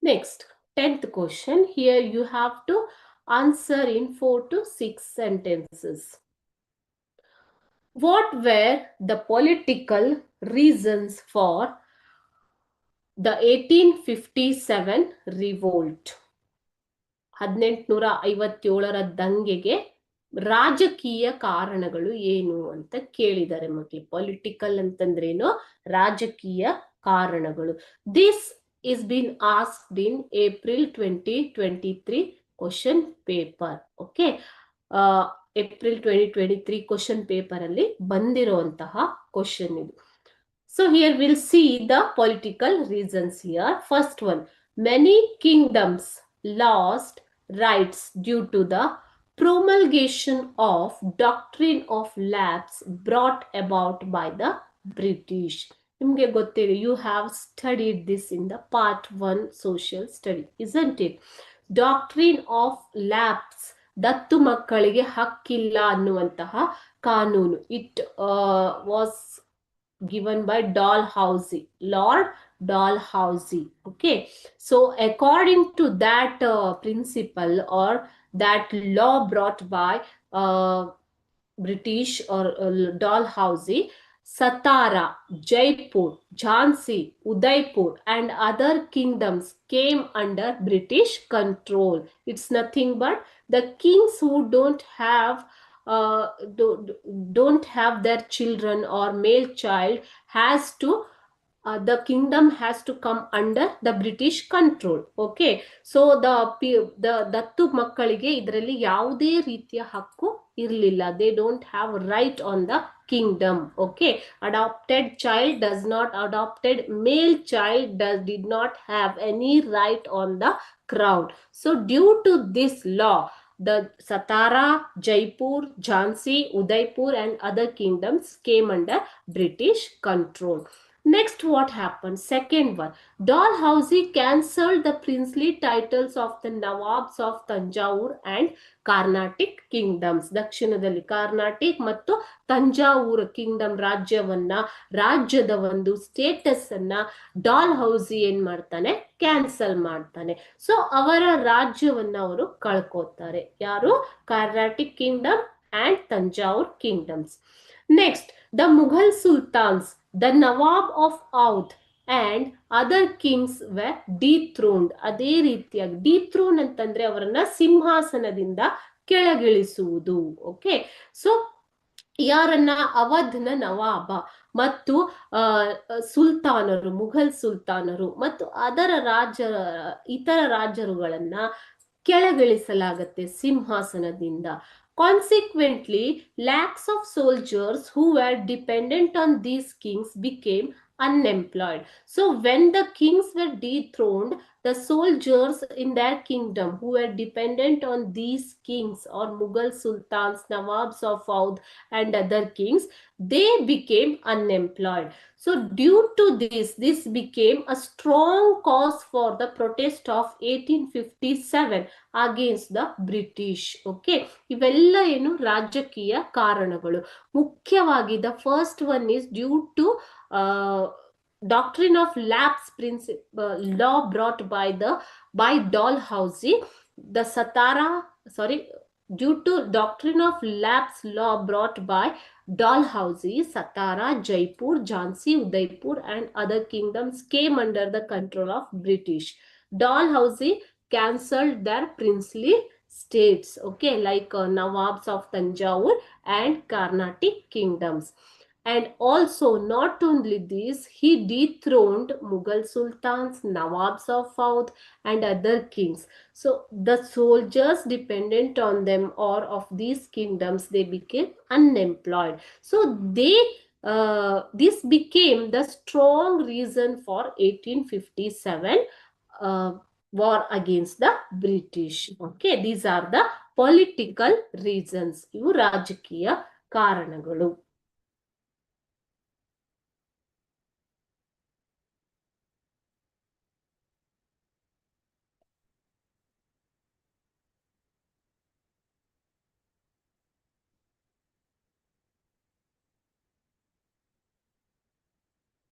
Next, 10th question. Here you have to answer in 4 to 6 sentences. What were the political reasons for the 1857 revolt? 1857ರ ದಂಗೆಗೆ ರಾಜಕೀಯ ಕಾರಣಗಳು ಏನು ಅಂತ ಕೇಳಿದ್ದಾರೆ ಮಕ್ಕಳು. Political ಅಂತಂದ್ರೇನು? ರಾಜಕೀಯ ಕಾರಣಗಳು. This is been asked in April 2023 question paper. Okay, April 2023 question paper ಅಲ್ಲಿ ಬಂದಿರುವಂತಹ question ಇದು. So here we'll see the political reasons here. First one, many kingdoms lost rights due to the promulgation of doctrine of lapse brought about by the British. ನಿಮಗೆ ಗೊತ್ತಿದೆ, you have studied this in the part 1 social study, isn't it? Doctrine of lapse, ದತ್ತು ಮಕ್ಕಳಿಗೆ ಹಕ್ಕಿಲ್ಲ ಅನ್ನುವಂತಹ ಕಾನೂನು. It was given by Dalhousie, Lord Dalhousie. Okay, so according to that principle or that law brought by British or Dalhousie, Satara, Jaipur, Jhansi, Udaipur and other kingdoms came under British control. It's nothing but the kings who don't have their children or male child has to the kingdom has to come under the British control. Okay, so the ದತ್ತು ಮಕ್ಕಳಿಗೆ ಇದರಲ್ಲಿ ಯಾವುದೇ ರೀತಿಯ ಹಕ್ಕು ಇರಲಿಲ್ಲ. They don't have right on the kingdom. Okay, adopted child does not, adopted male child did not have any right on the crown. So due to this law, the Satara, Jaipur, Jhansi, Udaipur and other kingdoms came under British control. Next, what happened? Second one, Dalhousie cancelled the princely titles of the Nawabs of Tanjavur and Carnatic kingdoms. ದಕ್ಷಿಣದಲ್ಲಿ ಕಾರ್ನಾಟಿಕ್ ಮತ್ತು Thanjavur Kingdom ರಾಜ್ಯದ ಒಂದು status ಅನ್ನ Dalhousie ಏನ್ ಮಾಡ್ತಾನೆ? Cancel ಮಾಡ್ತಾನೆ. So ಅವರ ರಾಜ್ಯವನ್ನ ಅವರು ಕಳ್ಕೋತಾರೆ. ಯಾರು? Carnatic Kingdom and Thanjavur kingdoms. Next, the Mughal sultans, the Nawab of Oudh and other kings were dethroned. ಅದೇ ರೀತಿಯಾಗಿ ಡಿಥ್ರೋನ್ ಅಂತಂದ್ರೆ ಅವರನ್ನ ಸಿಂಹಾಸನದಿಂದ ಕೆಳಗಿಳಿಸುವುದು. ಓಕೆ, ಸೊ ಯಾರನ್ನ? ಅವಧ್ನ ನವಾಬ ಮತ್ತು ಸುಲ್ತಾನರು, ಮುಘಲ್ ಸುಲ್ತಾನರು ಮತ್ತು ಅದರ ಇತರ ರಾಜರುಗಳನ್ನ ಕೆಳಗಿಳಿಸಲಾಗತ್ತೆ ಸಿಂಹಾಸನದಿಂದ. Consequently, lakhs of soldiers who were dependent on these kings became unemployed. So when the kings were dethroned, the soldiers in their kingdom who were dependent on these kings or Mughal sultans, Nawabs of Oudh and other kings, they became unemployed. So due to this became a strong cause for the protest of 1857 against the British. Okay, ಇವೆಲ್ಲ ಏನು? ರಾಜಕೀಯ ಕಾರಣಗಳು. ಮುಖ್ಯವಾಗಿ the first one is due to doctrine of lapse principle law brought by Dalhousie. The due to doctrine of lapse law brought by Dalhousie, Satara, Jaipur, Jhansi, Udaipur and other kingdoms came under the control of British. Dalhousie cancelled their princely states, okay, like Nawabs of Tanjavur and Carnatic kingdoms. And also, not only this, he dethroned Mughal sultans, Nawabs of Oudh and other kings. So the soldiers dependent on them or of these kingdoms, they became unemployed. So this became the strong reason for 1857 war against the British. Okay, these are the political reasons. ಇವು ರಾಜಕೀಯ ಕಾರಣಗಳು.